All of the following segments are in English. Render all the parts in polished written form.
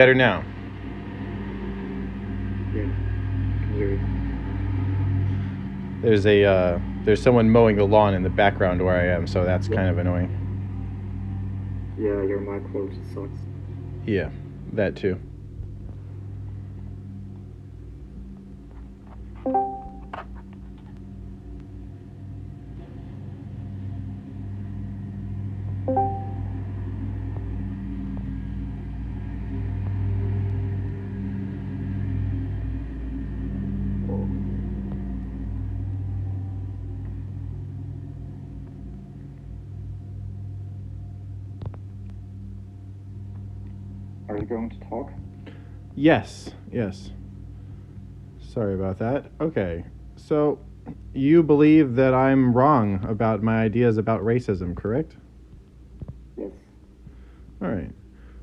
Better now. Yeah, can hear you. There's someone mowing the lawn in the background where I am, so that's Yeah, kind of annoying. yeah, your mic quality sucks. Yeah, that too. Are you going to talk? Yes, yes. Sorry about that. Okay, so you believe that I'm wrong about my ideas about racism, correct? Yes. All right.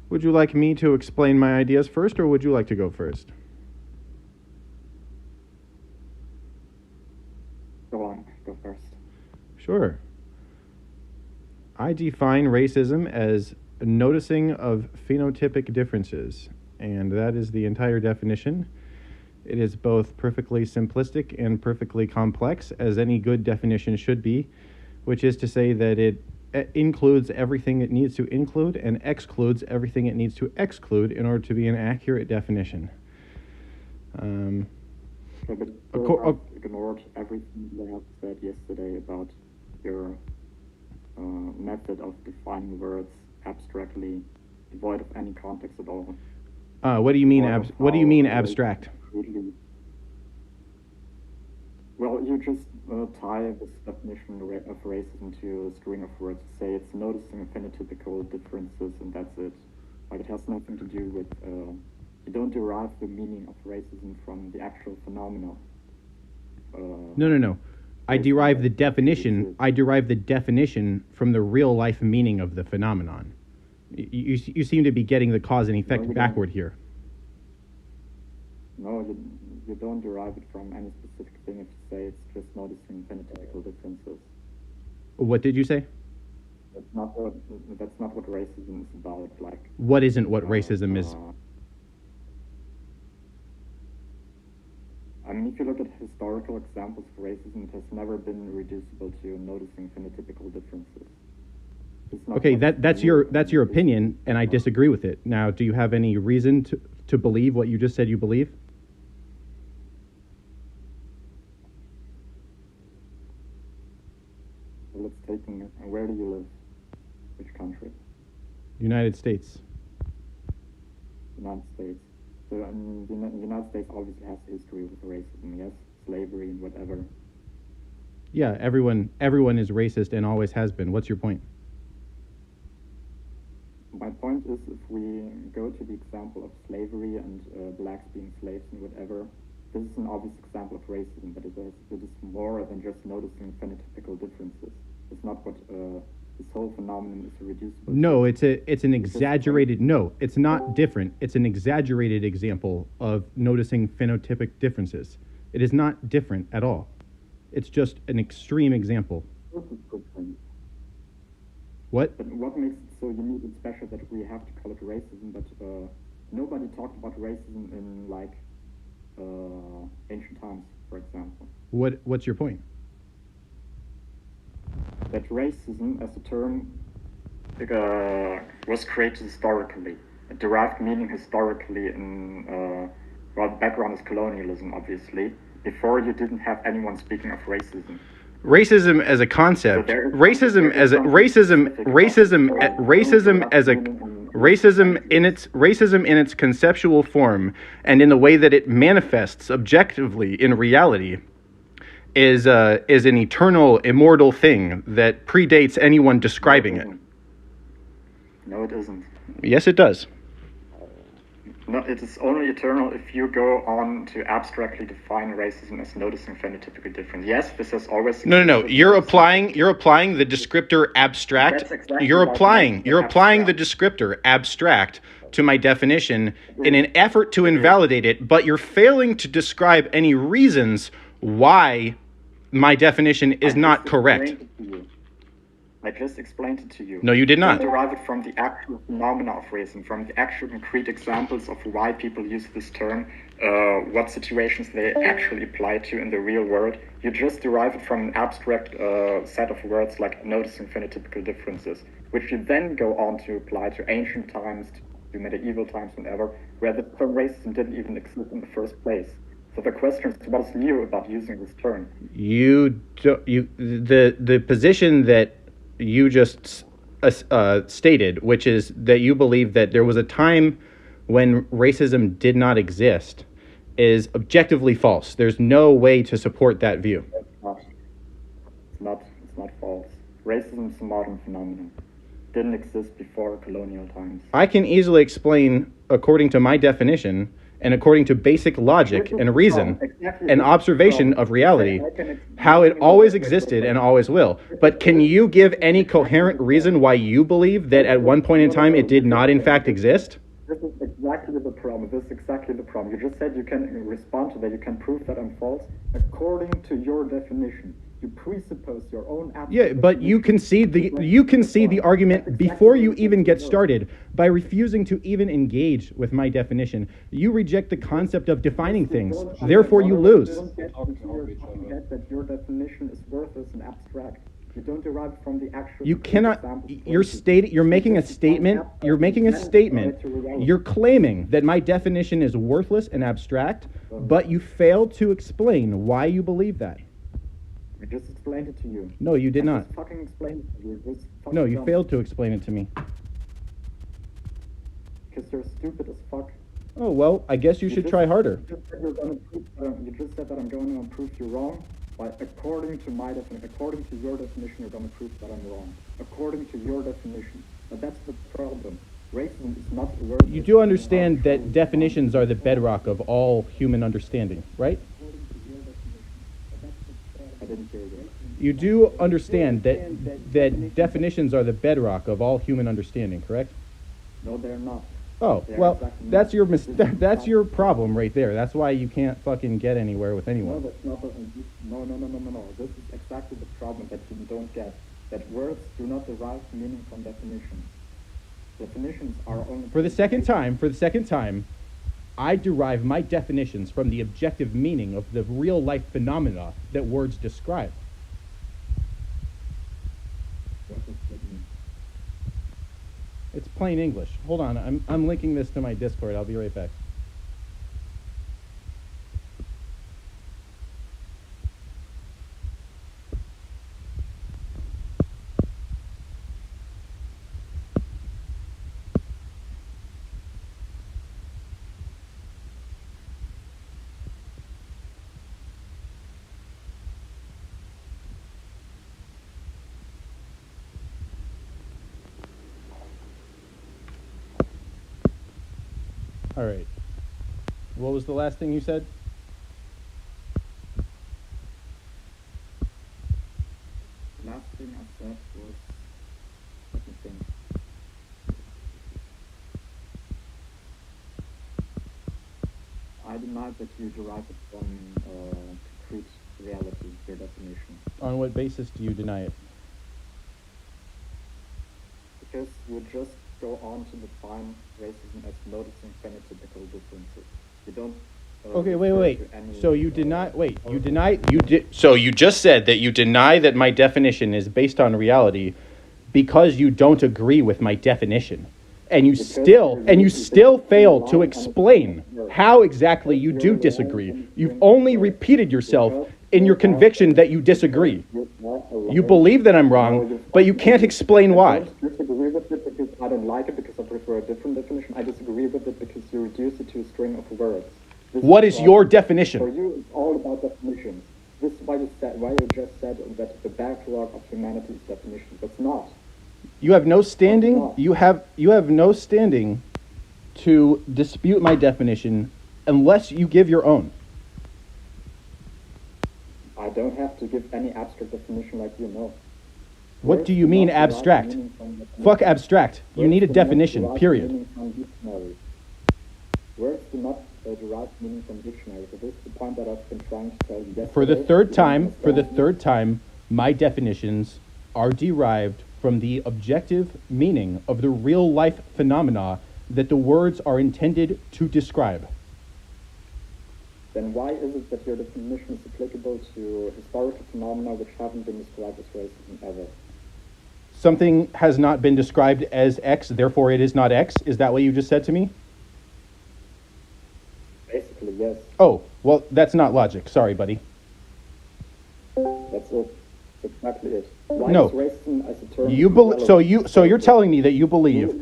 Would you like me to explain my ideas first, or would you like to go first? Go on, go first. Sure. I define racism as noticing of phenotypic differences, and that is the entire definition. It is both perfectly simplistic and perfectly complex, as any good definition should be, which is to say that it includes everything it needs to include and excludes everything it needs to exclude in order to be an accurate definition. Okay, but I've ignored everything that I said yesterday about your method of defining words abstractly, devoid of any context at all. What do you mean? Devoid of What do you mean how abstract? really- Well, you just tie this definition of racism to a string of words. Say it's noticing phenotypical differences, and that's it. Like, it has nothing to do with. You don't derive the meaning of racism from the actual phenomena. No. I derive the definition. I derive the definition from the real life meaning of the phenomenon. You seem to be getting the cause and effect backward here. No, you don't derive it from any specific thing if you say it's just noticing phenotypical differences. What did you say? That's not what racism is about. Like, what isn't what racism is? I mean, if you look at historical examples of racism, it has never been reducible to noticing phenotypical differences. Okay, that's your opinion, and I disagree with it. Now, do you have any reason to believe what you just said you believe? Let's take where do you live? Which country? United States. United States. So the United States obviously has a history with racism, yes, slavery and whatever. Yeah, everyone is racist and always has been. What's your point? My point is, if we go to the example of slavery and blacks being slaves and whatever, this is an obvious example of racism, but it is more than just noticing phenotypical differences. It's not what this whole phenomenon is reducible. No, it's an exaggerated. No, it's not different. It's an exaggerated example of noticing phenotypic differences. It is not different at all. It's just an extreme example. What? But what makes it so unique and special that we have to call it racism? But nobody talked about racism in like ancient times, for example. What's your point? That racism as a term was created historically. It derived meaning historically in, well, the background is colonialism, obviously. Before, you didn't have anyone speaking of racism. Racism as a concept. Racism in its conceptual form and in the way that it manifests objectively in reality is an eternal, immortal thing that predates anyone describing it. No, it isn't. Yes, it does. No, it is only eternal if you go on to abstractly define racism as noticing phenotypical difference. Yes, this has always. No. You're applying the descriptor abstract. That's exactly You're applying the descriptor abstract to my definition in an effort to invalidate it, but you're failing to describe any reasons why my definition is not correct. I just explained it to you. No, you did not. I derive it from the actual phenomena of racism, from the actual concrete examples of why people use this term, what situations they actually apply to in the real world. You just derive it from an abstract set of words like noticing phenotypical differences, which you then go on to apply to ancient times, to medieval times, whatever, where the term racism didn't even exist in the first place. So the question is, what is new about using this term? The position that you just stated, which is that you believe that there was a time when racism did not exist, is objectively false. There's no way to support that view. It's not false. Racism is a modern phenomenon. It didn't exist before colonial times. I can easily explain, according to my definition, and according to basic logic and reason and observation of reality, how it always existed and always will. But can you give any coherent reason why you believe that at one point in time it did not in fact exist? This is exactly the problem. You just said you can respond to that, you can prove that I'm false. According to your definition, you presuppose your own absolute. Yeah, but you concede the argument before you even get started by refusing to even engage with my definition. You reject the concept of defining things. Therefore, you lose. That your definition is worthless and abstract. You don't derive from the actual. You cannot. You're making a statement. You're claiming that my definition is worthless and abstract, but you fail to explain why you believe that. I just explained it to you. No, you did not. I just fucking explained it to you. No, you failed to explain it to me. Because you're stupid as fuck. Oh, well, I guess you should try harder. You just said that I'm going to prove you wrong. But according to your definition, you're going to prove that I'm wrong. According to your definition. But that's the problem. Racism is not a word. You do understand that definitions are the bedrock of all human understanding, right? I didn't hear you. You do understand that definitions are the bedrock of all human understanding, correct? No, they're not. Oh, well, that's your problem right there. That's why you can't fucking get anywhere with No, anyone. that's not. No. This is exactly the problem that you don't get. That words do not derive meaning from definitions. Definitions are only. For the second time, I derive my definitions from the objective meaning of the real life phenomena that words describe. What does that mean? It's plain English. Hold on, I'm linking this to my Discord. I'll be right back. All right. What was the last thing you said? Last thing I said was, let me think. I denied that you derive it from concrete reality, your definition. On what basis do you deny it? Because you just go on to define racism as noticing phenotypical differences. You don't. Okay, wait. So you deny. Wait, you deny. You did. So you just said that you deny that my definition is based on reality, because you don't agree with my definition, and you still fail to explain how exactly you do disagree. You've only repeated yourself in your conviction that you disagree. You believe that I'm wrong, but you can't explain why. I disagree with it because I don't like it, because I prefer a different definition. I disagree with it because you reduce it to a string of words. What is your For definition? you, it's all about definitions. This is why you just said that the backlog of humanity is definitions. It's not. You have no standing. You have no standing to dispute my definition unless you give your own. I don't have to give any abstract definition like you know. What do you mean abstract? Fuck abstract. You need a definition, period. Words do not derive meaning from dictionary. So this is the point that I've been trying to tell you. For the third time, my definitions are derived from the objective meaning of the real life phenomena that the words are intended to describe. Then why is it that your definition is applicable to historical phenomena which haven't been described as racism ever? Something has not been described as X, therefore it is not X? Is that what you just said to me? Basically, yes. Oh, well, that's not logic. Sorry, buddy. That's it. That's exactly it. Why No. is racism as a term So you're telling me that you believe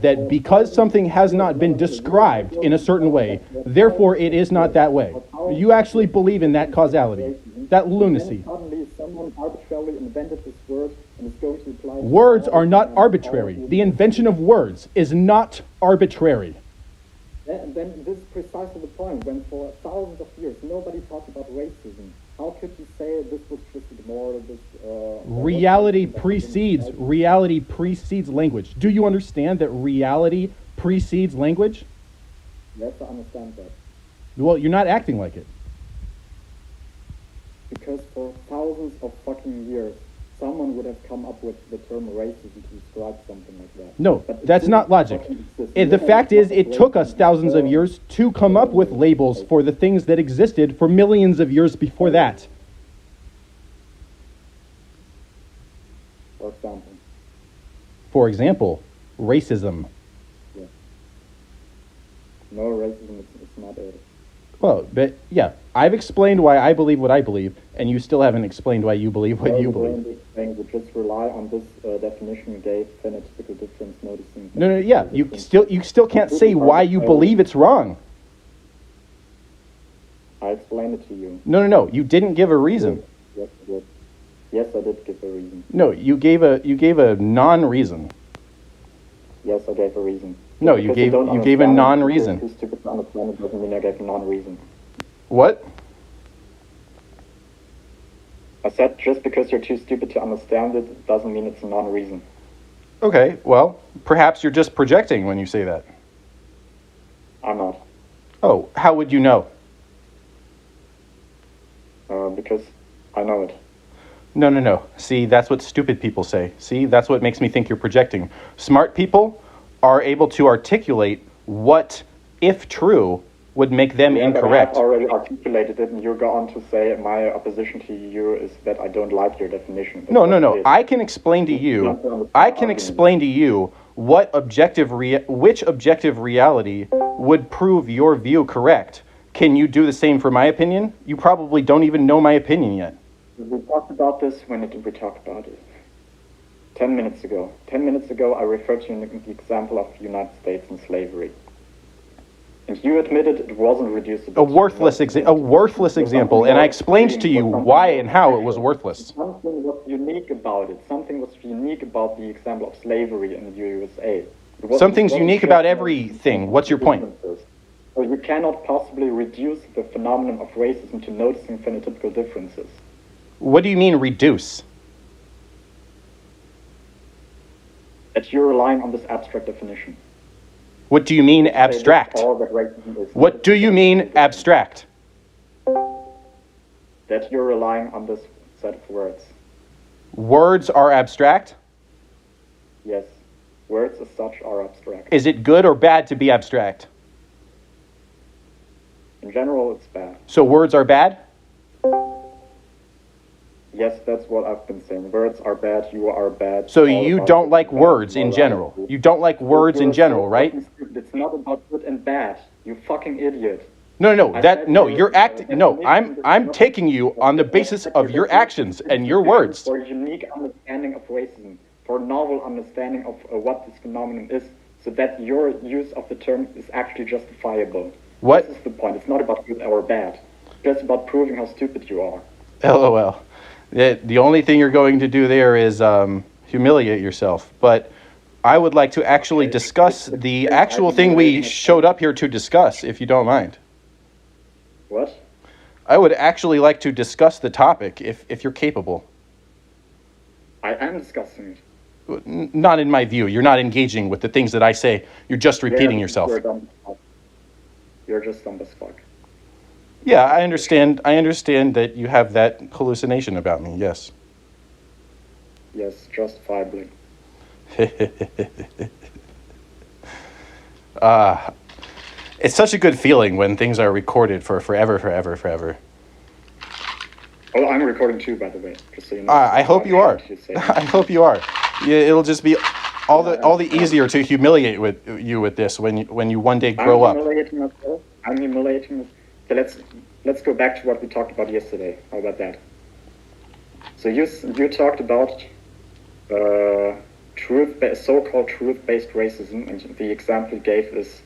that because something has not been described in a certain way, therefore it is not that way. You actually believe in that causality, that lunacy. Then suddenly someone arbitrarily invented this word and is going to apply it to Words all are not and arbitrary. all The invention of words is not arbitrary. Then this is precisely the point. When for thousands of years nobody talked about racism, how could you say this was just ignored? Reality precedes language. Do you understand that reality precedes language? Yes, I understand that. Well, you're not acting like it. Because for thousands of fucking years, someone would have come up with the term racism to describe something like that. No, But it that's didn't not logic. fucking exist. The Nobody fact is, talked it about took us racism thousands of before. years to come up with labels for the things that existed for millions of years before that. For example. For example, racism. Yeah. No, racism is not it. Well, but yeah, I've explained why I believe what I believe, and you still haven't explained why you believe what you believe. Thing would just rely on this definition you gave, phenotypical difference, noticing. No, yeah, you still can't say why you believe it's wrong. I explained it to you. No, you didn't give a reason. Yes, I did. Yes, I did give a reason. No, you gave a non-reason. Yes, I gave a reason. No, Because you gave don't a understand it, non-reason. You're too stupid to understand it doesn't mean I gave a non-reason. What? I said just because you're too stupid to understand it doesn't mean it's a non-reason. Okay, well, perhaps you're just projecting when you say that. I'm not. Oh, how would you know? Because I know it. No. See, that's what stupid people say. See, that's what makes me think you're projecting. Smart people are able to articulate what, if true, would make them incorrect. But I've already articulated it, and you go on to say my opposition to you is that I don't like your definition. No. I can explain to you. I can explain to you what which objective reality would prove your view correct. Can you do the same for my opinion? You probably don't even know my opinion yet. We talked about this. When did we talk about it? 10 minutes ago. 10 minutes ago, I referred to the example of the United States and slavery. And you admitted it wasn't reducible. A worthless example, and I explained to you why and how it was worthless. Something was unique about it. Something was unique about the example of slavery in the USA. Something's unique about everything. What's your point? So you cannot possibly reduce the phenomenon of racism to noticing phenotypical differences. What do you mean reduce? That you're relying on this abstract definition. What do you mean abstract? All that racism is. What do you mean abstract? That you're relying on this set of words. Words are abstract? Yes. Words as such are abstract. Is it good or bad to be abstract? In general, it's bad. So words are bad? Yes, that's what I've been saying. Words are bad, you are bad. So you don't like words in general. You don't like words in general, right? It's not about good and bad. You fucking idiot. You're acting. No, I'm taking you on the basis of your actions and your words. For a unique understanding of racism, for a novel understanding of what this phenomenon is, so that your use of the term is actually justifiable. What? This is the point. It's not about good or bad. It's just about proving how stupid you are. LOL. The only thing you're going to do there is humiliate yourself. But I would like to actually discuss the actual thing we showed up here to discuss, if you don't mind. What? I would actually like to discuss the topic, if you're capable. I am discussing it. Not in my view. You're not engaging with the things that I say. You're just repeating yourself. You're just dumb as fuck. Yeah, I understand that you have that hallucination about me, yes. yes, justifiably. It's such a good feeling when things are recorded for forever, forever, forever. Oh, I'm recording too, by the way, just so you know. I hope you are. I hope you are. It'll just be all the easier to humiliate with you with this when you one day grow up. I'm humiliating. Okay, let's go back to what we talked about yesterday. How about that? So you talked about so-called truth-based racism, and the example you gave is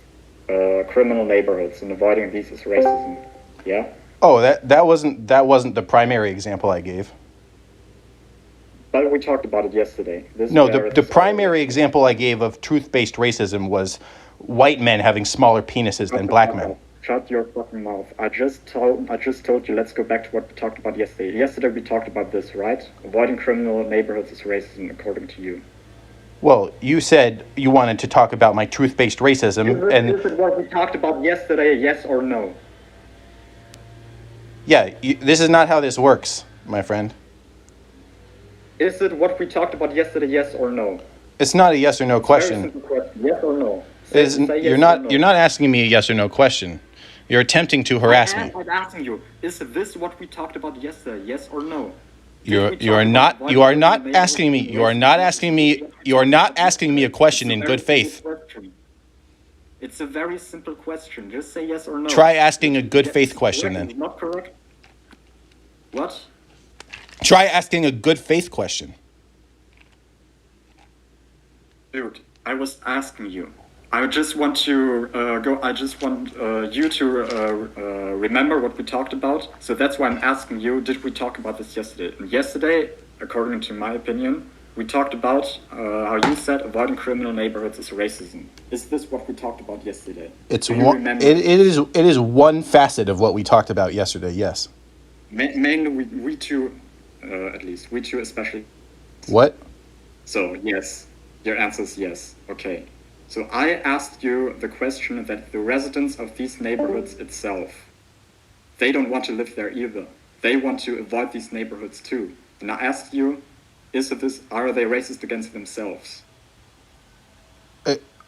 criminal neighborhoods, and avoiding these is racism. Yeah. Oh, that wasn't the primary example I gave. But we talked about it yesterday. No, the primary example I gave of truth-based racism was white men having smaller penises than black men. Shut your fucking mouth. I just told you, let's go back to what we talked about yesterday. Yesterday we talked about this, right? Avoiding criminal neighborhoods is racism, according to you. Well, you said you wanted to talk about my truth-based racism, and this is what we talked about yesterday, yes or no? Yeah, this is not how this works, my friend. Is it what we talked about yesterday, yes or no? It's not a yes or no question. Very simple question. Yes or no? You're not asking me a yes or no question. You're attempting to harass me. I'm asking you, is this what we talked about yesterday, yes or no? You are not asking me a question in good faith. It's a very simple question. Just say yes or no. Try asking a good faith question then. Not correct. What? Try asking a good faith question. Dude, I was asking you. I just want to you to remember what we talked about. So that's why I'm asking you, did we talk about this yesterday? And yesterday, according to my opinion, we talked about how you said avoiding criminal neighborhoods is racism. Is this what we talked about yesterday? It is one facet of what we talked about yesterday, yes. Mainly we two, at least. We two especially. What? So, yes. Your answer is yes. Okay. So I asked you the question that the residents of these neighborhoods itself, they don't want to live there either. They want to avoid these neighborhoods too. And I asked you, are they racist against themselves?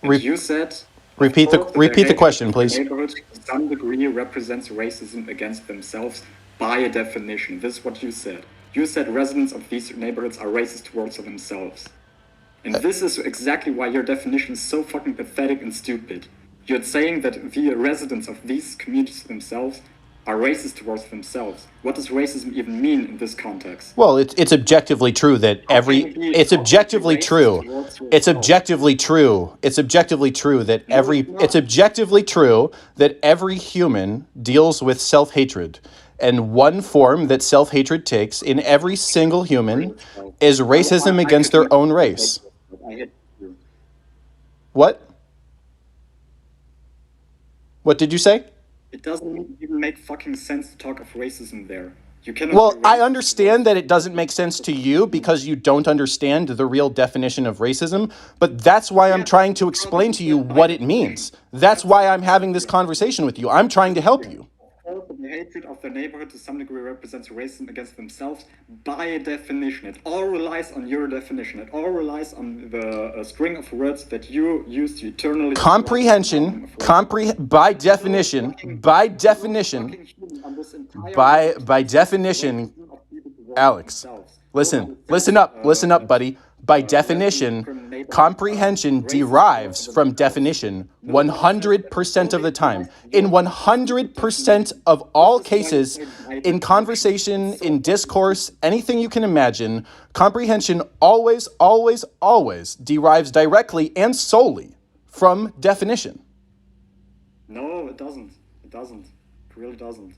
You said... Repeat the question, please. Neighborhood to some degree represents racism against themselves by a definition. This is what you said. You said residents of these neighborhoods are racist towards themselves. And this is exactly why your definition is so fucking pathetic and stupid. You're saying that the residents of these communities themselves are racist towards themselves. What does racism even mean in this context? Well, it's objectively true that It's objectively true that every human deals with self-hatred. And one form that self-hatred takes in every single human is racism against their own race. What? What did you say? It doesn't even make fucking sense to talk of racism there. You cannot. Well, I understand that it doesn't make sense to you because you don't understand the real definition of racism, but that's why I'm trying to explain to you what it means. That's why I'm having this conversation with you. I'm trying to help you. The hatred of their neighborhood to some degree represents racism against themselves by definition. It all relies on your definition. It all relies on the string of words that you use to eternally... Comprehension, by definition, Alex, listen up, buddy. By definition, comprehension derives from definition 100% of the time. In 100% of all cases, in conversation, in discourse, anything you can imagine, comprehension always derives directly and solely from definition. No, it doesn't. It really doesn't.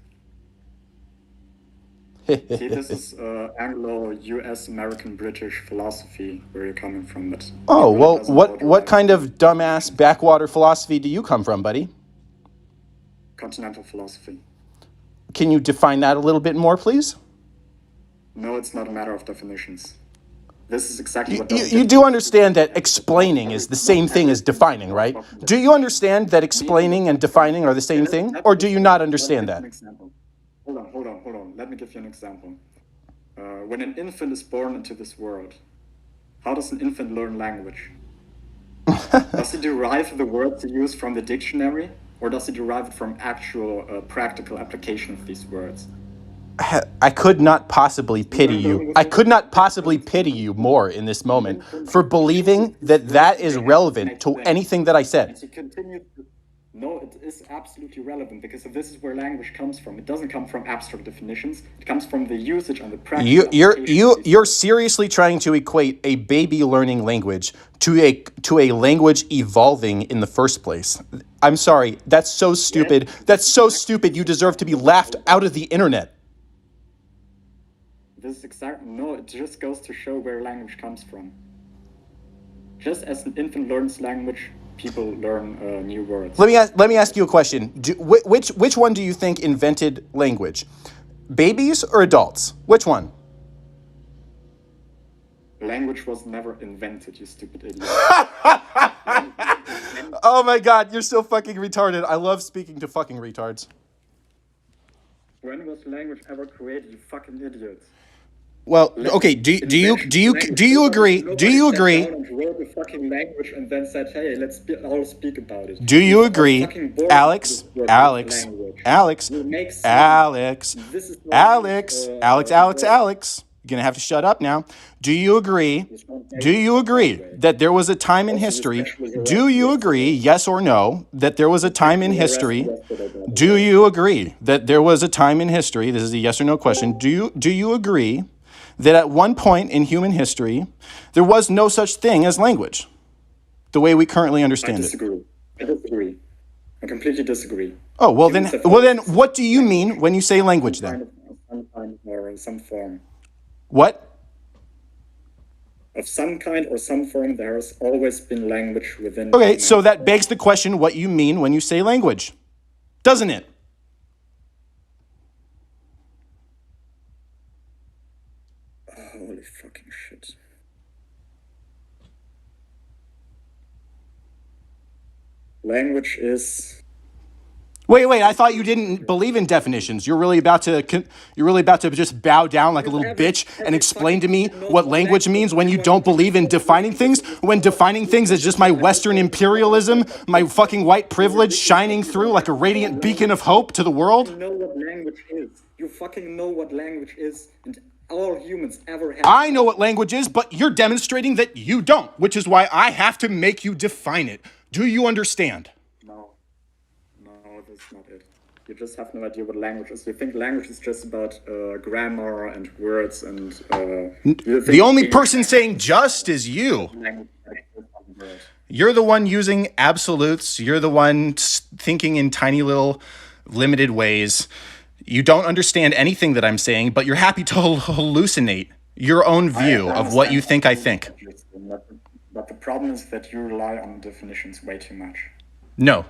See, this is Anglo-US American British philosophy where you're coming from. But well, what kind of dumbass backwater philosophy do you come from, buddy? Continental philosophy. Can you define that a little bit more, please? No, it's not a matter of definitions. This is exactly what... You do understand that explaining is the same thing as defining, right? Do you understand that explaining and defining are the same thing? Or do you not understand that? Hold on. Let me give you an example. When an infant is born into this world, How does an infant learn language? Does it derive the words it use from the dictionary, or does it derive it from actual practical application of these words? I could not possibly pity you. I could not possibly pity you more in this moment for believing that that is relevant to anything that I said. And he continues to, no, it is absolutely relevant, because this is where language comes from. It doesn't come from abstract definitions. It comes from the usage and the practice. You're seriously trying to equate a baby learning language to a language evolving in the first place. I'm sorry. That's so stupid. That's so stupid. You deserve to be laughed out of the internet. This is exactly, no, it just goes to show where language comes from. Just as an infant learns language, people learn new words. Let me ask you a question. Which one do you think invented language? Babies or adults? Which one? Language was never invented, you stupid idiot. Oh my God, you're so fucking retarded. I love speaking to fucking retards. When was language ever created, you fucking idiot? Well, okay. Do you agree? Do you agree? Wrote the fucking language and then said, "Hey, let's all speak about it." Do you agree, Alex? Alex? Alex? Alex? Alex? You're gonna have to shut up now. Do you agree? Do you agree that there was a time in history? Do you agree, yes or no, that there was a time in history? Do you agree that there was a time in history? This is a yes or no question. Do you agree that at one point in human history, there was no such thing as language, the way we currently understand it? I disagree. I completely disagree. Oh, well then, what do you mean when you say language then? Some kind or in some form. What? Of some kind or some form, there has always been language within. Okay, so that begs the question what you mean when you say language, doesn't it? Holy fucking shit. Language is... Wait, I thought you didn't believe in definitions. You're really about to just bow down like a little bitch and explain to me what language means when you don't believe in defining things? When defining things is just my Western imperialism, my fucking white privilege shining through like a radiant beacon of hope to the world? You know what language is. You fucking know what language is, and all humans ever have. I know what language is, but you're demonstrating that you don't, which is why I have to make you define it. Do you understand? No, that's not it. You just have no idea what language is. You think language is just about grammar and words and... the only person saying just is you. You're the one using absolutes. You're the one thinking in tiny little limited ways. You don't understand anything that I'm saying, but you're happy to hallucinate your own view of what you think I think. But the problem is that you rely on definitions way too much. No,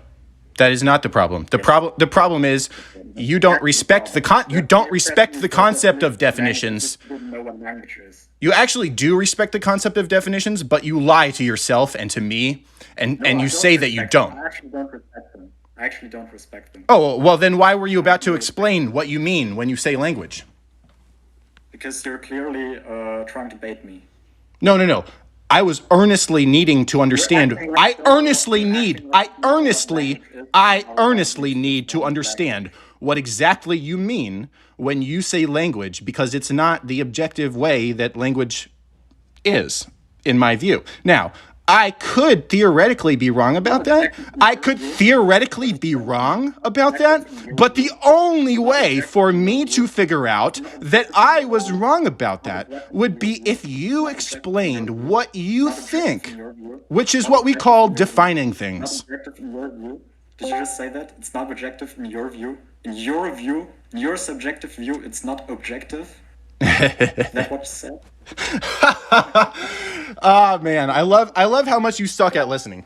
that is not the problem. The problem is you don't respect the concept of definitions. You don't know what language is. You actually do respect the concept of definitions, but you lie to yourself and to me, and you say that you don't. I actually don't respect them. I actually don't respect them. Oh, well then why were you about to explain what you mean when you say language? Because you're clearly trying to bait me. No. I was earnestly needing to understand. I earnestly need to understand what exactly you mean when you say language, because it's not the objective way that language is, in my view. Now, I could theoretically be wrong about that. But the only way for me to figure out that I was wrong about that would be if you explained what you think, which is what we call defining things. Did you just say that? It's not objective in your view? In your subjective view, it's not objective? Is that what you said? Ah, man, I love how much you suck at listening.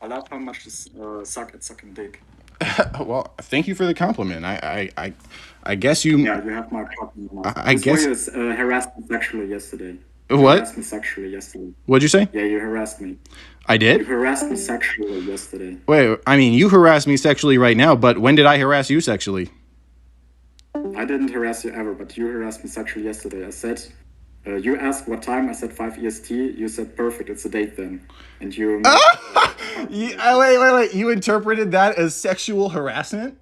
I love how much you suck at sucking dick. Well, thank you for the compliment. I guess you. Yeah, you have my compliment. I guess you harassed me sexually yesterday. What? You harassed me sexually yesterday. What'd you say? Yeah, you harassed me. I did? You harassed me sexually yesterday. Wait, I mean, you harass me sexually right now, but when did I harass you sexually? I didn't harass you ever, but you harassed me sexually yesterday. I said You asked what time, I said 5 EST, you said perfect, it's a date then. And you... Wait. You interpreted that as sexual harassment?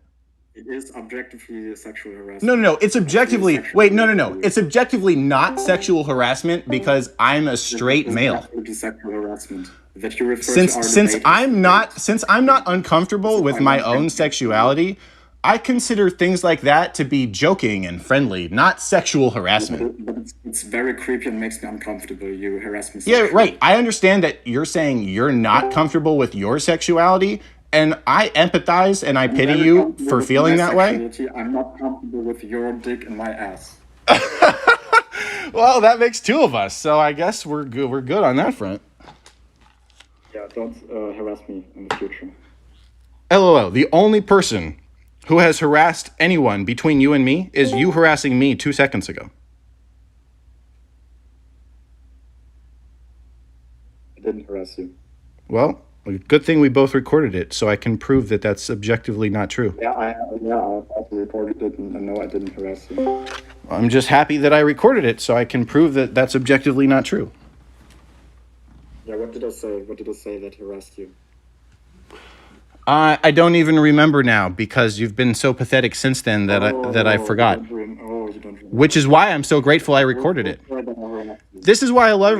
It is objectively sexual harassment. No. It's objectively... Wait, no. It's objectively not sexual harassment because I'm a straight male. It's sexual harassment. That you refer Since I'm not uncomfortable with my own sexuality, I consider things like that to be joking and friendly, not sexual harassment. But it's very creepy and makes me uncomfortable. You harass me. Yeah, right. I understand that you're saying you're not comfortable with your sexuality, and I empathize and I pity you for feeling that way. I'm not comfortable with your dick in my ass. Well, that makes two of us, so I guess we're good. We're good on that front. Yeah, don't harass me in the future. LOL. The only person who has harassed anyone between you and me is you harassing me 2 seconds ago. I didn't harass you. Well, good thing we both recorded it, so I can prove that that's objectively not true. Yeah, I also recorded it, and no, I didn't harass you. I'm just happy that I recorded it, so I can prove that that's objectively not true. Yeah, what did I say? What did I say that harassed you? I don't even remember now because you've been so pathetic since then that I forgot. You don't remember. Which is why I'm so grateful I recorded it. This is why I love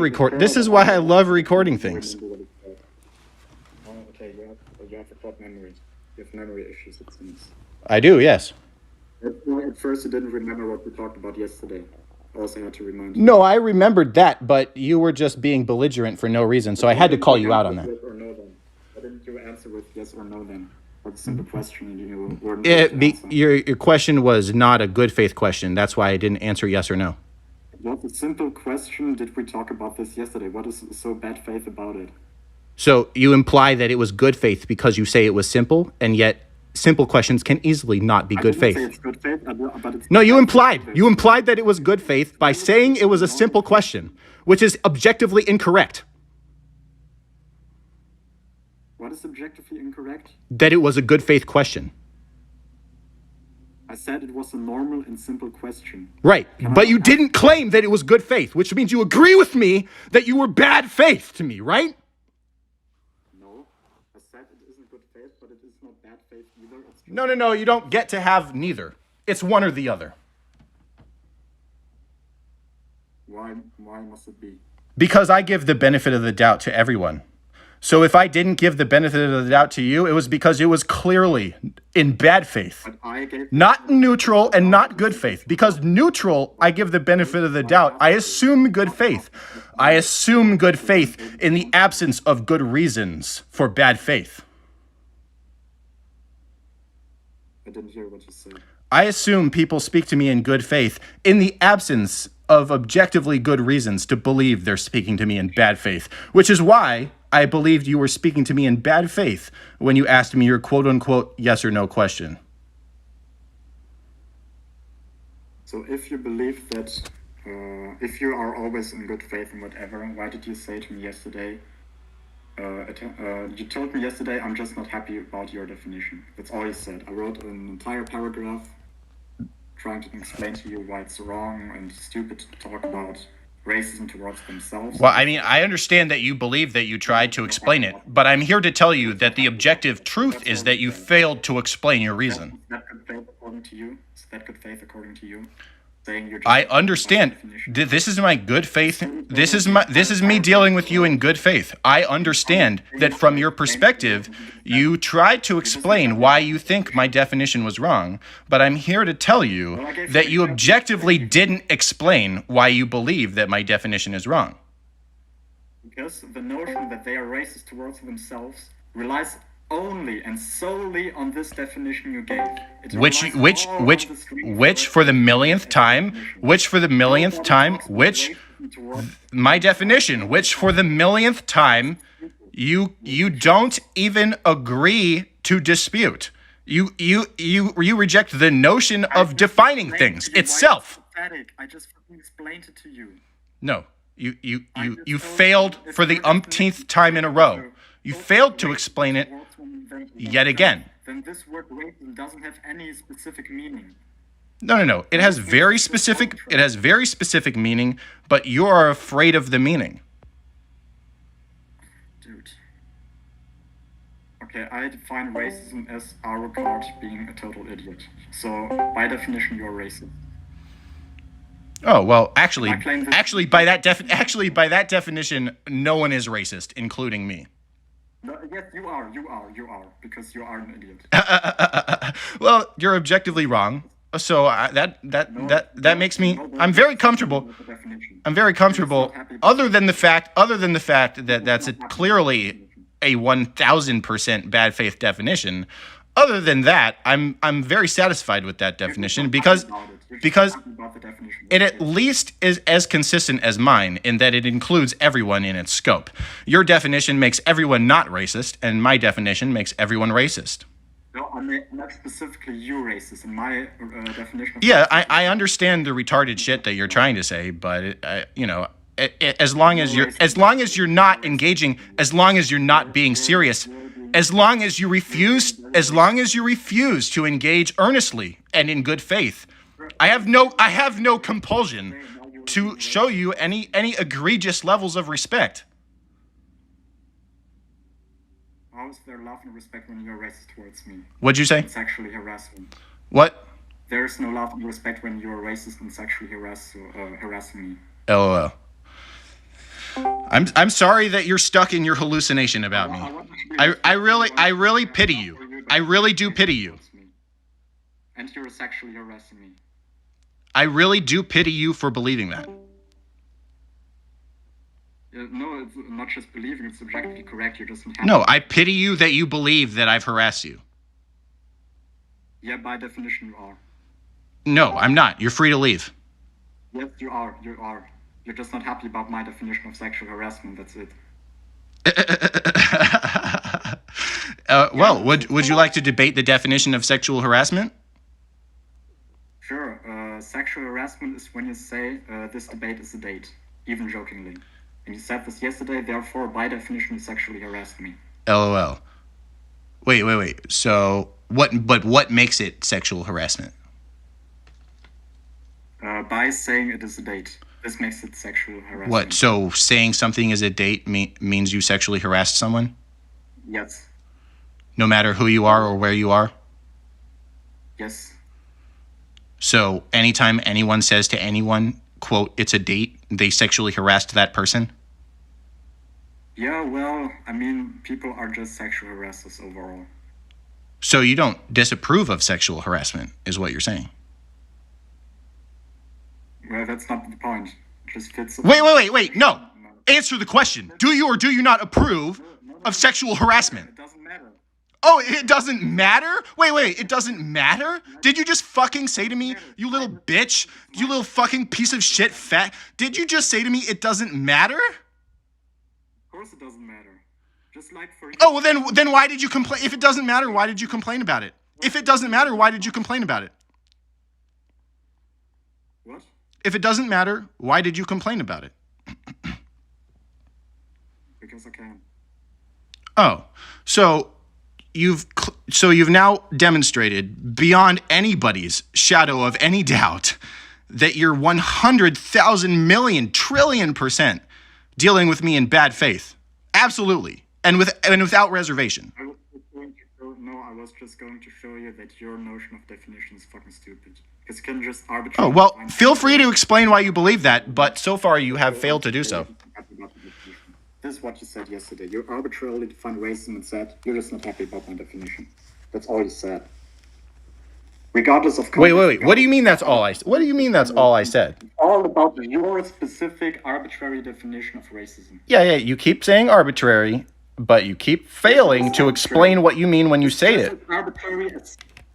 recording things. Oh, okay, you have a short memory. You have memory issues, it seems. I do, yes. At first, you didn't remember what we talked about yesterday. I also had to remind you. No, I remembered that, but you were just being belligerent for no reason, so I had to call you out on that. Yes or no, then? Why didn't you answer with yes or no then? What's a simple question? You weren't Your question was not a good faith question. That's why I didn't answer yes or no. What's a simple question? Did we talk about this yesterday? What is so bad faith about it? So you imply that it was good faith because you say it was simple, and yet simple questions can easily not be good faith. I didn't say it's good faith, but it's... No, you implied that it was good faith by saying it was a simple question, which is objectively incorrect. What is objectively incorrect? That it was a good faith question. I said it was a normal and simple question. Right, but you didn't claim that it was good faith, which means you agree with me that you were bad faith to me, right? No, I said it isn't good faith, but it is not bad faith either. It's just... No, you don't get to have neither. It's one or the other. Why must it be? Because I give the benefit of the doubt to everyone. So if I didn't give the benefit of the doubt to you, it was because it was clearly in bad faith. But I gave... Not neutral and not good faith. Because neutral, I give the benefit of the doubt. I assume good faith. I assume good faith in the absence of good reasons for bad faith. I didn't hear what you said. I assume people speak to me in good faith in the absence of objectively good reasons to believe they're speaking to me in bad faith, which is why I believed you were speaking to me in bad faith when you asked me your quote-unquote yes or no question. So if you believe that, if you are always in good faith and whatever, why did you say to me yesterday, you told me yesterday, I'm just not happy about your definition. That's all you said. I wrote an entire paragraph trying to explain to you why it's wrong and stupid to talk about racism towards themselves. Well, I mean, I understand that you believe that you tried to explain it, but I'm here to tell you that the objective truth is that you failed to explain your reason. Is that good faith according to you? Is that good faith according to you? Saying you're just I understand. This is my good faith. This is me dealing with you in good faith. I understand that from your perspective, you tried to explain why you think my definition was wrong, but I'm here to tell you that you objectively didn't explain why you believe that my definition is wrong. Because the notion that they are racist towards themselves relies only and solely on this definition you gave. Which for the millionth time, my definition, which for the millionth time, you don't even agree to dispute. You reject the notion of defining things itself. I just explained it to you. No, you failed for the umpteenth time in a row. You failed to explain it yet again. Then this word racism doesn't have any specific meaning. No. It has very specific meaning, but you are afraid of the meaning. Dude. Okay, I define racism as arrogant being a total idiot. So, by definition, you're racist. Oh, well, actually by that definition, no one is racist, including me. No, yes, you are, because you are an idiot. Well, you're objectively wrong. So that makes me. I'm very comfortable. Other than the fact that that's clearly a 1,000% bad faith definition. Other than that, I'm very satisfied with that definition because it at least is as consistent as mine in that it includes everyone in its scope. Your definition makes everyone not racist, and my definition makes everyone racist. No, I'm not specifically you racist in my definition. Yeah, I understand the retarded shit that you're trying to say, but as long as you're not engaging, as long as you're not being serious, as long as you refuse to engage earnestly and in good faith, I have no compulsion to show you any egregious levels of respect. How is there love and respect when you're racist towards me? What'd you say? And sexually harassing. What? There is no love and respect when you're racist and sexually harassing me. LOL. I'm sorry that you're stuck in your hallucination about me. I really pity you. I really do pity you. And you're sexually harassing me. I really do pity you for believing that. No, it's not just believing, it's objectively correct. You're just unhappy. No, I pity you that you believe that I've harassed you. Yeah, by definition you are. No, I'm not. You're free to leave. Yes, you are. You're just not happy about my definition of sexual harassment, that's it. Well, would you like to debate the definition of sexual harassment? Sure. Sexual harassment is when you say, this debate is a date, even jokingly. And you said this yesterday, therefore, by definition, you sexually harassed me. LOL. Wait. So, what makes it sexual harassment? By saying it is a date. This makes it sexual harassment. What? So, saying something is a date means you sexually harassed someone? Yes. No matter who you are or where you are? Yes. So, anytime anyone says to anyone, quote, it's a date, they sexually harassed that person? Yeah, well, I mean, people are just sexual harassers overall. So you don't disapprove of sexual harassment, is what you're saying? Well, that's not the point. It just fits... Wait, no. Answer the question. Do you or do you not approve of sexual harassment? It doesn't matter. Oh, it doesn't matter? Wait, it doesn't matter? Did you just fucking say to me, you little bitch, you little fucking piece of shit fat, did you just say to me it doesn't matter? Of course it doesn't matter. Just like for you. Oh, well then why did you complain? If it doesn't matter, why did you complain about it? If it doesn't matter, why did you complain about it? What? If it doesn't matter, why did you complain about it? Because I can. Oh, so you've now demonstrated beyond anybody's shadow of any doubt that you're 100,000 million trillion % dealing with me in bad faith. Absolutely. And without reservation. I was just going to show you that your notion of definition is fucking stupid. Because you can just arbitrarily... Oh, well, feel free to explain why you believe that, but so far you have failed to do so. This is what you said yesterday. You arbitrarily defined racism and said, you're just not happy about my definition. That's all you said. Regardless of... Wait. What do you mean that's all I said? What do you mean that's all I said? All about your specific arbitrary definition of racism. Yeah, you keep saying arbitrary, but you keep failing to explain what you mean when you say it.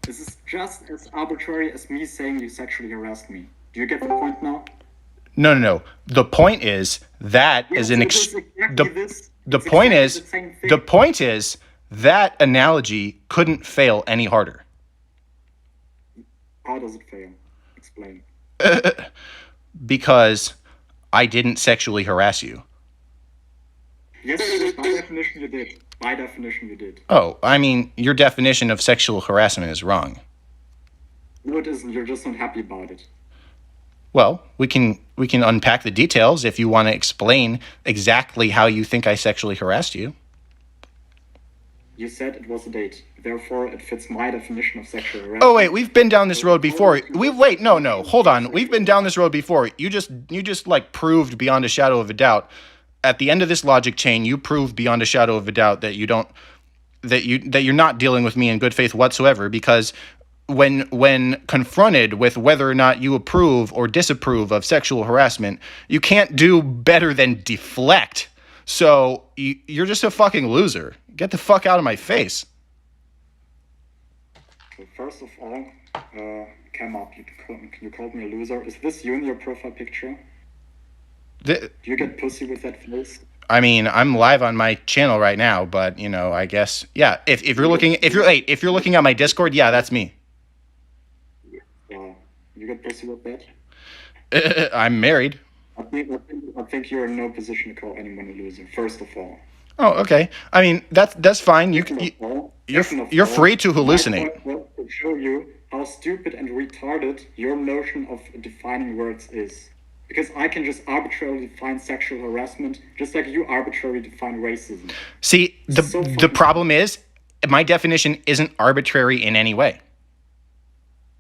This is just as arbitrary as me saying you sexually harassed me. Do you get the point now? No. The point is that the point is that analogy couldn't fail any harder. How does it fail? Explain. Because I didn't sexually harass you. Yes, by definition you did. By definition you did. Oh, I mean, your definition of sexual harassment is wrong. No, it isn't. You're just not happy about it. Well, we can unpack the details if you want to explain exactly how you think I sexually harassed you. You said it was a date. Therefore, it fits my definition of sexual harassment. Oh wait, we've been down this road before. No, hold on. We've been down this road before. You just like proved beyond a shadow of a doubt. At the end of this logic chain, you proved beyond a shadow of a doubt that you're not dealing with me in good faith whatsoever, because when confronted with whether or not you approve or disapprove of sexual harassment, you can't do better than deflect. So you're just a fucking loser. Get the fuck out of my face. So first of all, came up. You called me a loser. Is this you in your profile picture? Do you get pussy with that face? I mean, I'm live on my channel right now, but I guess If you're looking at my Discord, yeah, that's me. You get pussy with that? I'm married. I think you're in no position to call anyone a loser. First of all. Oh, okay. I mean, that's fine. You're free to hallucinate. My point was to show you how stupid and retarded your notion of defining words is. Because I can just arbitrarily define sexual harassment, just like you arbitrarily define racism. See, the problem is, my definition isn't arbitrary in any way.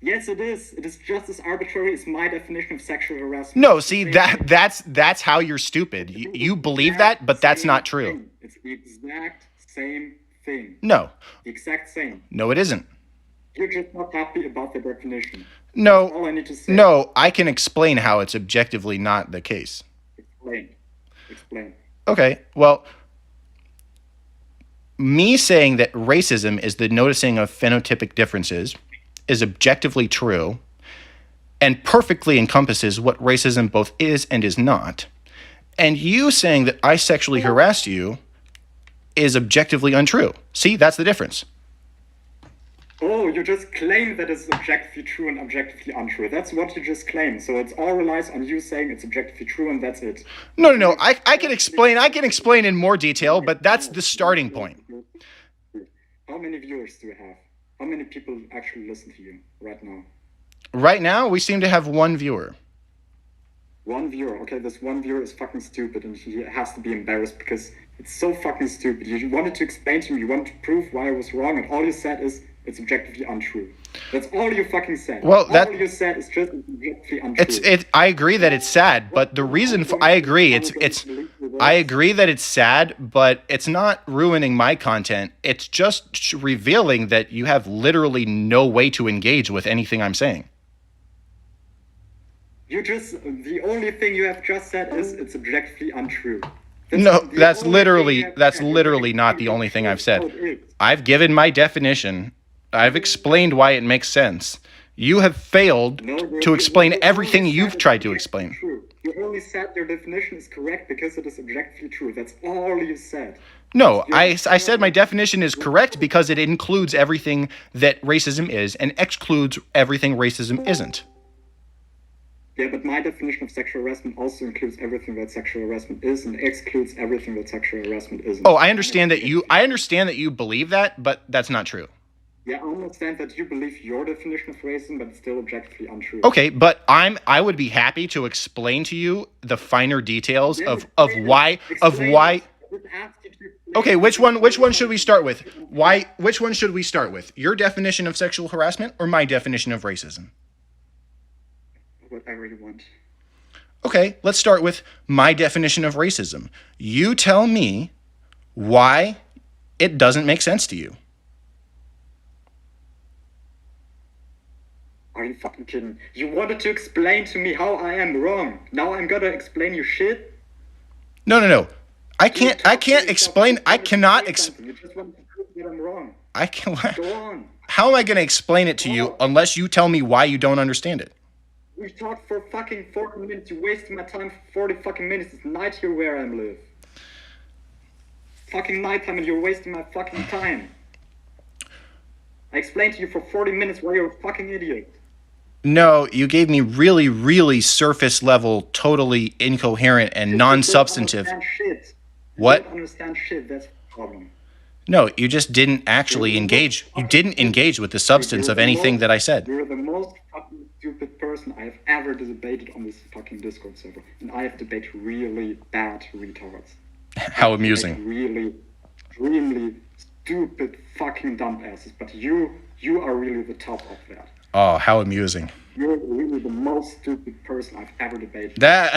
Yes, it is. It is just as arbitrary as my definition of sexual harassment. No, see, that's how you're stupid. You believe that, but that's not true. It's the exact same thing. No. The exact same. No, it isn't. You're just not happy about the definition. No. That's all I need to say. No, I can explain how it's objectively not the case. Explain. Okay, well, me saying that racism is the noticing of phenotypic differences is objectively true and perfectly encompasses what racism both is and is not. And you saying that I sexually harassed you is objectively untrue. See, that's the difference. Oh, you just claim that it's objectively true and objectively untrue. That's what you just claim. So it all relies on you saying it's objectively true and that's it. No. I can explain in more detail, but that's the starting point. How many viewers do you have? How many people actually listen to you right now? Right now, we seem to have one viewer. One viewer. Okay, this one viewer is fucking stupid and he has to be embarrassed because it's so fucking stupid. You wanted to explain to me, you wanted to prove why I was wrong, and all you said is it's objectively untrue. That's all you fucking said. Well, all you said is just objectively untrue. I agree that it's sad, but the reason for I agree that it's sad, but it's not ruining my content. It's just revealing that you have literally no way to engage with anything I'm saying. The only thing you have just said is it's objectively untrue. That's literally not the only thing I've said. I've given my definition. I've explained why it makes sense. You have failed to explain everything you've tried to explain. You only said your definition is correct because it is objectively true. That's all you said. No, I said my definition is correct because it includes everything that racism is and excludes everything racism isn't. Yeah, but my definition of sexual harassment also includes everything that sexual harassment is and excludes everything that sexual harassment isn't. Oh, I understand that you believe that, but that's not true. Yeah, I understand that you believe your definition of racism, but it's still objectively untrue. Okay, but I would be happy to explain to you the finer details of why. Okay, which one should we start with? Which one should we start with? Your definition of sexual harassment or my definition of racism? Whatever you want. Okay, let's start with my definition of racism. You tell me why it doesn't make sense to you. Are you fucking kidding? You wanted to explain to me how I am wrong. Now I'm gonna explain you shit? No. I cannot explain. You just want to prove that I'm wrong. Go on. How am I going to explain it to you unless you tell me why you don't understand it? We talked for fucking 40 minutes. You wasted my time for 40 fucking minutes. It's night here where I live. Fucking nighttime and you're wasting my fucking time. I explained to you for 40 minutes why you're a fucking idiot. No, you gave me really, really surface level, totally incoherent and non-substantive. You don't understand shit. What? You don't understand shit. That's the problem. No, you just didn't actually engage. You didn't engage with the substance of anything that I said. You're the most fucking stupid person I have ever debated on this fucking Discord server. And I have debated really bad retards. How amusing. Really, extremely stupid fucking dumbasses. But you are really the top of that. Oh, how amusing. You're really the most stupid person I've ever debated. That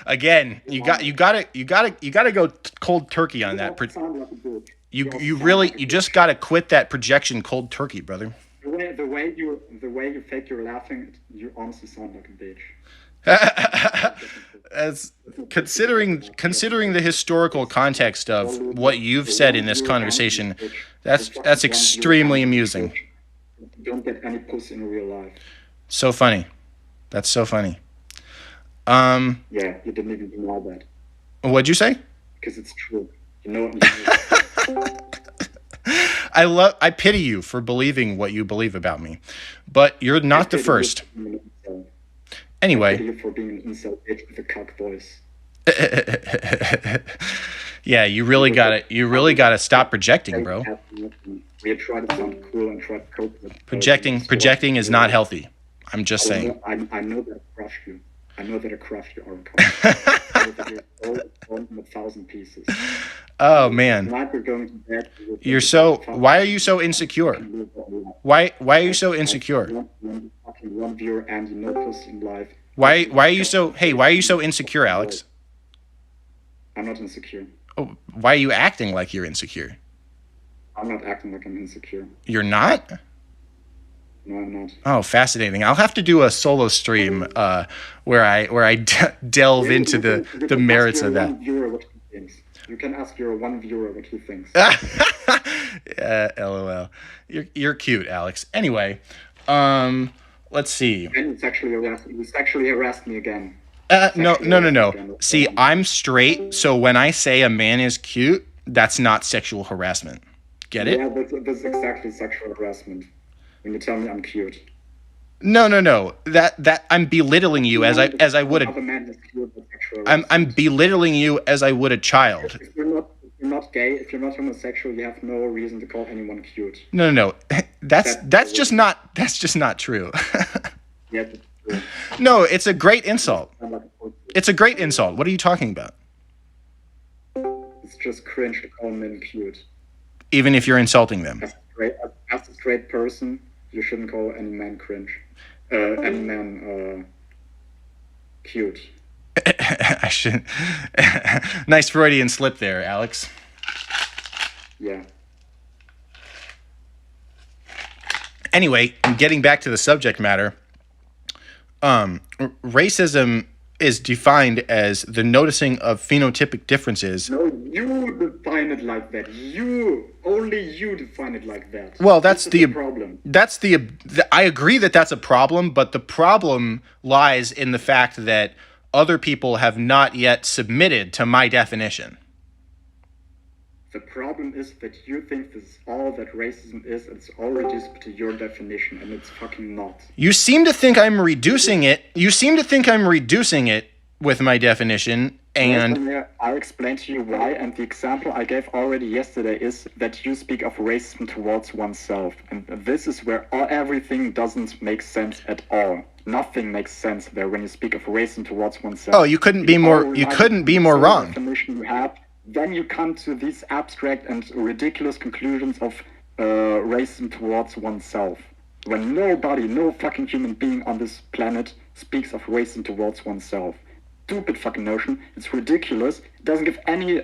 again, you gotta go cold turkey on that. You just gotta quit that projection cold turkey, brother. The way you fake you're laughing, you honestly sound like a bitch. As considering the historical context of what you've said in this conversation, that's extremely amusing. Don't get any puss in real life. So funny. That's so funny. Yeah, you didn't even deny that. What'd you say? Because it's true. You know what I pity you for believing what you believe about me, but you're not the first. Anyway. I pity you for being an incel bitch with a cock voice. Yeah, you really gotta stop projecting, bro. We had tried to sound cool and tried to cope with Projecting is not healthy. I'm just saying. I know that I crushed you. I know that I crushed your arm. You're all in 1,000 pieces. Oh man. Tonight we're going to bed. Why are you so insecure? Why are you so insecure? One viewer and you know puss in life. Why are you so insecure, Alex? I'm not insecure. Oh, why are you acting like you're insecure? I'm not acting like I'm insecure. You're not? No, I'm not. Oh, fascinating. I'll have to do a solo stream where I delve into the merits of that. You can ask your one viewer what he thinks. LOL. You're cute, Alex. Anyway, let's see. And he sexually harassed me again. No. See, I'm straight, so when I say a man is cute, that's not sexual harassment. Get it? Yeah, that's exactly sexual harassment. When you tell me I'm cute. No. That I'm belittling you as I would a. I'm belittling you as I would a child. If you're not gay, if you're not homosexual, you have no reason to call anyone cute. No. That's just not true. Yeah, that's true. No, it's a great insult. It's a great insult. What are you talking about? It's just cringe to call men cute. Even if you're insulting them. As a straight person, you shouldn't call any man cringe. Any man cute. I shouldn't. Nice Freudian slip there, Alex. Yeah. Anyway, getting back to the subject matter, racism is defined as the noticing of phenotypic differences. No, you define it like that. Only you define it like that. Well, that's the problem. I agree that that's a problem, but the problem lies in the fact that other people have not yet submitted to my definition. The problem is that you think this is all that racism is, and it's all reduced to your definition, and it's fucking not. You seem to think I'm reducing it. With my definition, and I'll explain to you why, and the example I gave already yesterday is that you speak of racism towards oneself, and this is where everything doesn't make sense at all. Nothing makes sense there when you speak of racism towards oneself. Oh, you couldn't be more wrong. Definition you have, then you come to these abstract and ridiculous conclusions of racism towards oneself. When no fucking human being on this planet speaks of racism towards oneself. Stupid fucking notion. It's ridiculous. It doesn't give any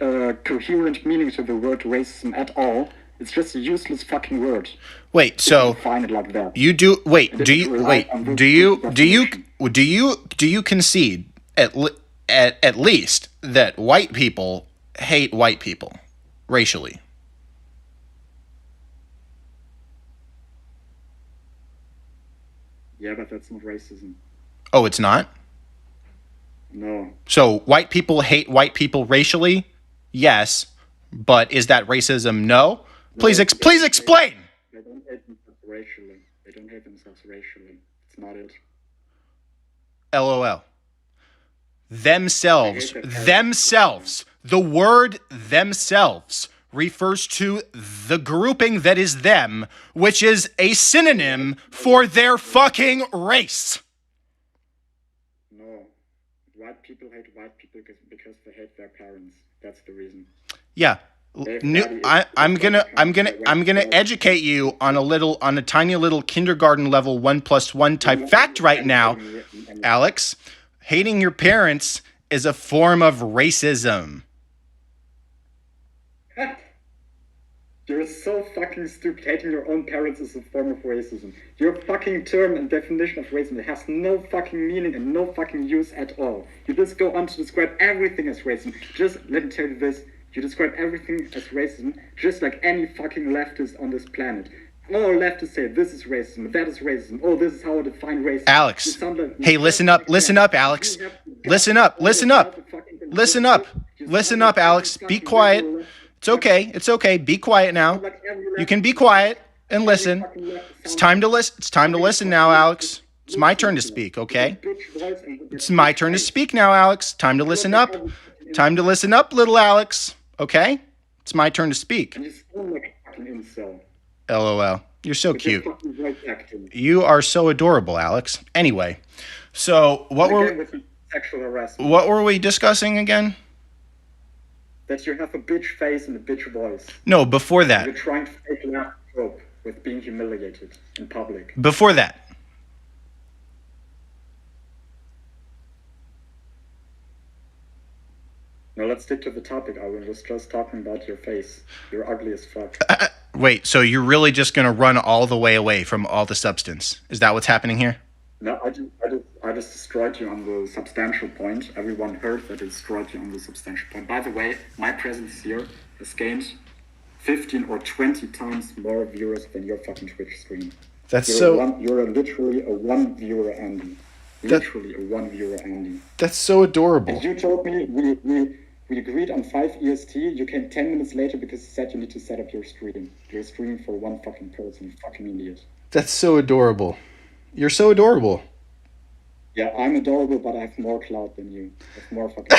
coherent meaning to the word racism at all. It's just a useless fucking word. Wait, so define it like that. Do you concede at least that white people hate white people racially? Yeah, but that's not racism. Oh, it's not? No. So white people hate white people racially? Yes. But is that racism? No. Please explain. They don't hate themselves racially. It's not it. LOL. Themselves. The word themselves refers to the grouping that is them, which is a synonym for their fucking race. No. White people hate white people because they hate their parents. That's the reason. Yeah. I'm gonna educate you on a tiny little kindergarten level 1 + 1 type fact right now, Alex. Hating your parents is a form of racism. You're so fucking stupid. Hating your own parents is a form of racism. Your fucking term and definition of racism, it has no fucking meaning and no fucking use at all. You just go on to describe everything as racism. Just, let me tell you this, you describe everything as racism just like any fucking leftist on this planet. All leftists say this is racism, that is racism, oh, this is how I define racism. Alex, hey, listen up, Alex. Listen up, Alex. Be quiet. It's okay. Be quiet now. You can be quiet and listen. It's time to listen now, Alex. It's my turn to speak, okay? It's my turn to speak now, Alex. Time to listen up. Time to listen up, little Alex. Okay? It's my turn to speak. LOL. You're so cute. You are so adorable, Alex. Anyway, so what were we discussing again? That you have a bitch face and a bitch voice. No, before that. You're trying to fake laugh trope with being humiliated in public. Before that. Now let's stick to the topic. I was just talking about your face. You're ugly as fuck. Wait, so you're really just going to run all the way away from all the substance? Is that what's happening here? No, I just destroyed you on the substantial point. Everyone heard that I destroyed you on the substantial point. By the way, my presence here has gained 15 or 20 times more viewers than your fucking Twitch stream. You're literally a one viewer Andy. Literally a one viewer Andy. That's so adorable. And you told me we agreed on 5 EST. You came 10 minutes later because you said you need to set up your stream. You're streaming for one fucking person, you fucking idiot. That's so adorable. You're so adorable. Yeah, I'm adorable, but I have more clout than you. I have more fucking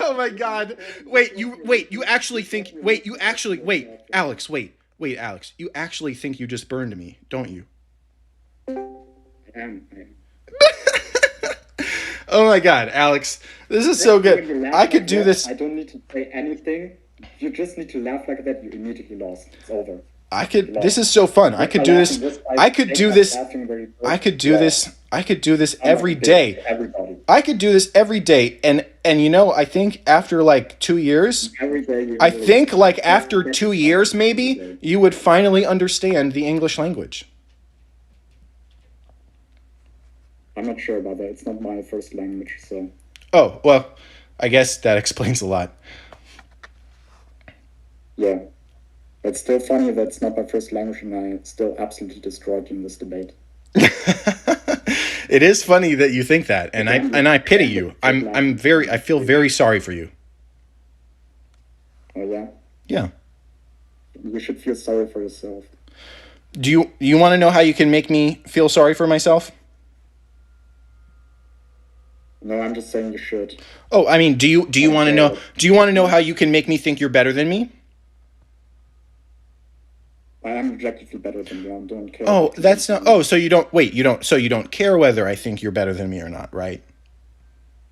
Oh my god. Alex, Alex. You actually think you just burned me, don't you? I am. Oh my god, Alex. This is so good. I could do this. I don't need to say anything. You just need to laugh like that, you immediately lost. It's over. This is so fun. I could do this every day. I could do this every day. And you know, I think after like 2 years, after 2 years maybe, you would finally understand the English language. I'm not sure about that. It's not my first language, so. Oh, well, I guess that explains a lot. Yeah. It's still funny that it's not my first language and I still absolutely destroyed you in this debate. It is funny that you think that, and I pity you. I feel very sorry for you. Oh yeah? Yeah. You should feel sorry for yourself. Do you want to know how you can make me feel sorry for myself? No, I'm just saying you should. Oh, I mean, do you want to know? Do you want to know how you can make me think you're better than me? I am objectively better than you. I don't care. Oh, that's not. Oh, so you don't. Wait, you don't. So you don't care whether I think you're better than me or not, right?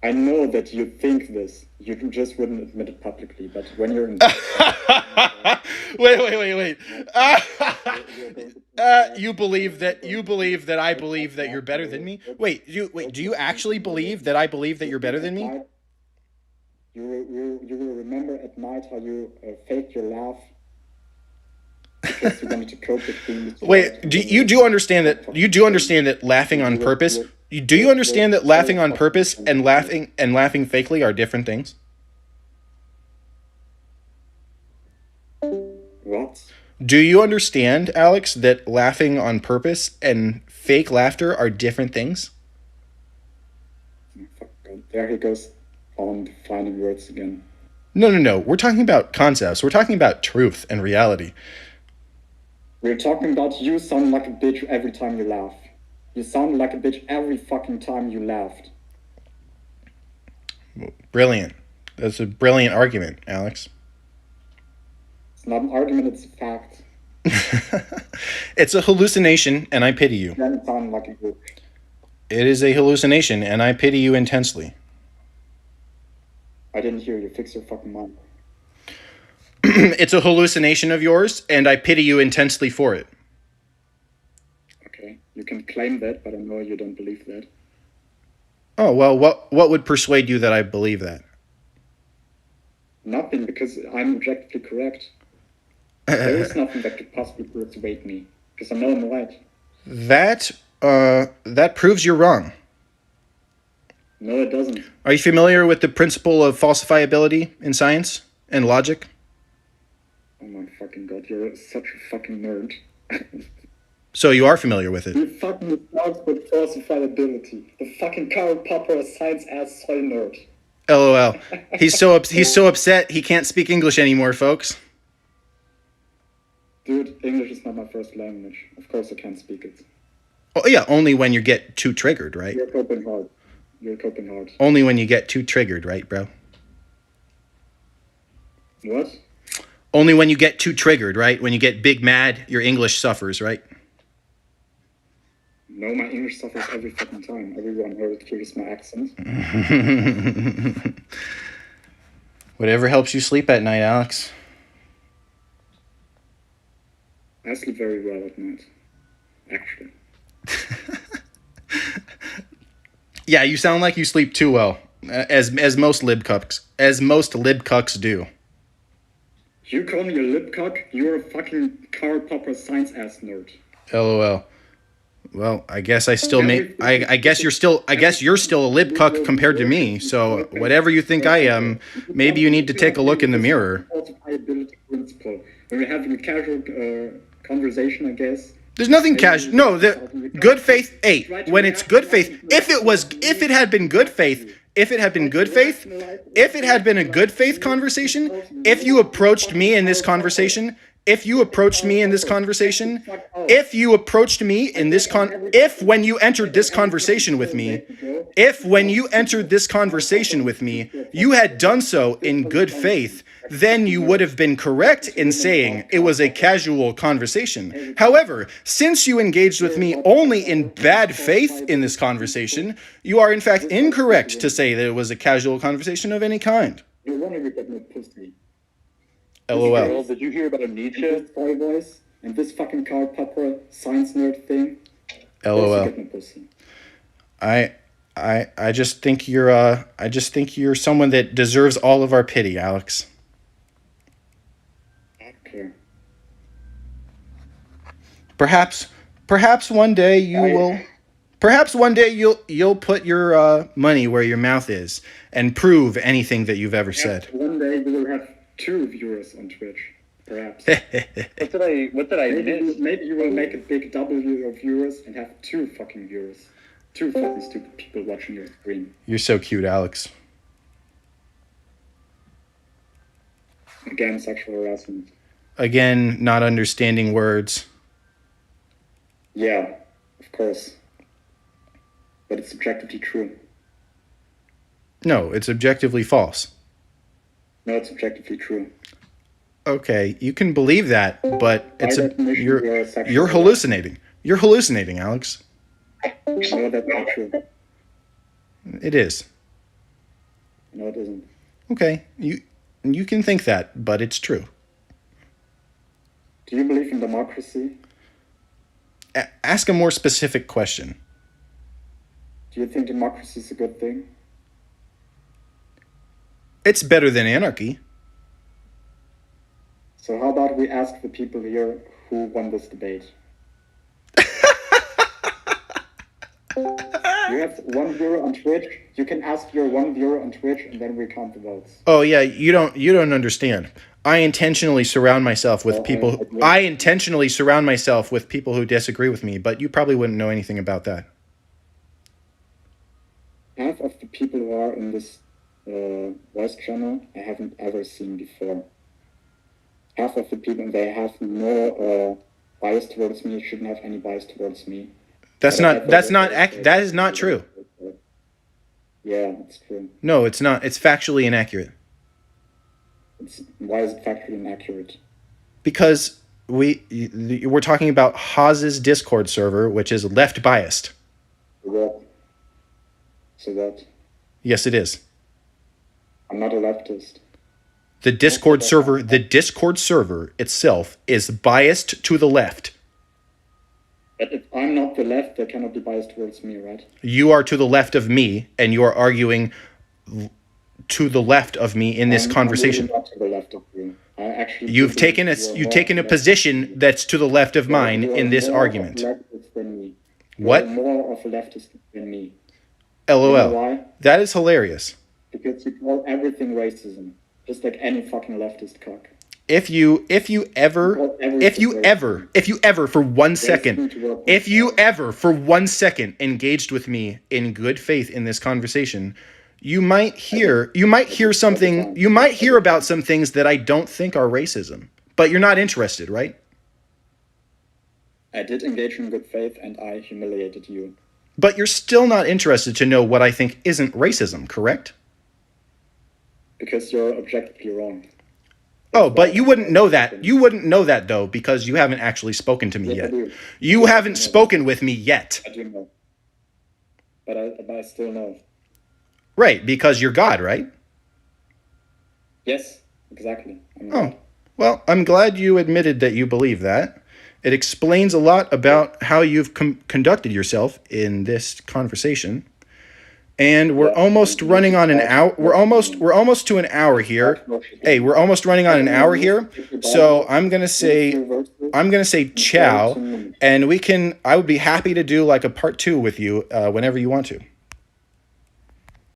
I know that you think this. You just wouldn't admit it publicly. But when you're in. Wait. You believe that I believe that you're better than me? Wait. Do you actually believe that I believe that you're better than me? You will remember at night how you faked your laugh. Because you wanted to cope with things. Wait, you do understand that laughing on purpose? Do you understand that laughing on purpose and laughing fakely are different things? What? Do you understand, Alex, that laughing on purpose and fake laughter are different things? There he goes on defining words again. No. We're talking about concepts. We're talking about truth and reality. We're talking about you sound like a bitch every time you laugh. You sound like a bitch every fucking time you laughed. Brilliant. That's a brilliant argument, Alex. It's not an argument, it's a fact. It's a hallucination, and I pity you. You don't sound like a good. It is a hallucination, and I pity you intensely. I didn't hear you. Fix your fucking mind. It's a hallucination of yours, and I pity you intensely for it. Okay, you can claim that, but I know you don't believe that. Oh, well, what would persuade you that I believe that? Nothing, because I'm objectively correct. There is nothing that could possibly persuade me, because I know I'm right. That proves you're wrong. No, it doesn't. Are you familiar with the principle of falsifiability in science and logic? Oh my fucking god, you're such a fucking nerd. So you are familiar with it. You fucking starts with falsifiability. The fucking Karl Popper, a science-ass soy nerd. LOL. He's so upset he can't speak English anymore, folks. Dude, English is not my first language. Of course I can't speak it. Oh yeah, only when you get too triggered, right? You're coping hard. You're coping hard. Only when you get too triggered, right, bro? What? Only when you get too triggered, right? When you get big mad, your English suffers, right? No, my English suffers every fucking time. Everyone hears my accent. Whatever helps you sleep at night, Alex. I sleep very well at night. Actually. Yeah, you sound like you sleep too well, as most libcucks do. You call me a libcuck? You're a fucking Karl Popper science-ass nerd. LOL. Well, I guess I still I guess you're still a libcuck compared to me. So whatever you think I am, maybe you need to take a look in the mirror. Falsifiability principle. When we're having a casual conversation, I guess. There's nothing casual. No, the good faith. Hey, when it's good faith, if it had been good faith, if it had been a good faith conversation, if you approached me in this conversation, if when you entered this conversation with me, you had done so in good faith, then you would have been correct in saying it was a casual conversation. However, since you engaged with me only in bad faith in this conversation, you are in fact incorrect to say that it was a casual conversation of any kind. You're wondering if no pussy. LOL. Did you hear about a Nietzsche? This boy voice and this fucking Karl Popper science nerd thing. LOL. I just think you're someone that deserves all of our pity, Alex. Okay. Perhaps one day you'll put your money where your mouth is and prove anything that you've ever said. One day we will have 2 viewers on Twitch, perhaps. What did I miss? Maybe you will make a big W of viewers and have 2 fucking viewers. 2 fucking stupid people watching your stream. You're so cute, Alex. Again, sexual harassment. Again, not understanding words. Yeah, of course. But it's objectively true. No, it's objectively false. No, it's objectively true. Okay, you can believe that, but you're you're hallucinating. You're hallucinating, Alex. No, that's not true. It is. No, it isn't. Okay, you can think that, but it's true. Do you believe in democracy? Ask a more specific question. Do you think democracy is a good thing? It's better than anarchy. So how about we ask the people here who won this debate? You have 1 viewer on Twitch. You can ask your 1 viewer on Twitch, and then we count the votes. Oh yeah, you don't understand. I intentionally surround myself with people who disagree with me, but you probably wouldn't know anything about that. Half of the people who are in this voice channel I haven't ever seen before. Half of the people, they have no bias towards me, shouldn't have any bias towards me. That is not true. Yeah, it's true. No, it's not. It's factually inaccurate. Why is it factually inaccurate? Because we're talking about Hawes's Discord server, which is left biased. So that Yes, it is. I'm not a leftist. The Discord server itself is biased to the left. But if I'm not the left, they cannot be biased towards me, right? You are to the left of me, and you are arguing to the left of me in this conversation. I'm really not to the left of you. I actually You've taken a position that's to the left of mine in this argument. You're more of a leftist than me. What? You're more of a leftist than me. LOL. You know why? That is hilarious. Because you call everything racism, just like any fucking leftist cock. If you ever for 1 second, if you ever for 1 second engaged with me in good faith in this conversation, you might hear about some things that I don't think are racism, but you're not interested, right? I did engage in good faith and I humiliated you. But you're still not interested to know what I think isn't racism, correct? Because you're objectively wrong. Oh, but you wouldn't know that. You wouldn't know that, though, because you haven't actually spoken to me Yes, I yet. do. You haven't spoken with me yet. I do know. But I still know. Right, because you're God, right? Yes, exactly. Oh, well, I'm glad you admitted that you believe that. It explains a lot about how you've conducted yourself in this conversation. And we're almost running on an hour. We're almost to an hour here. Hey, we're almost running on an hour here. So I'm gonna say ciao, and I would be happy to do like a part 2 with you whenever you want to.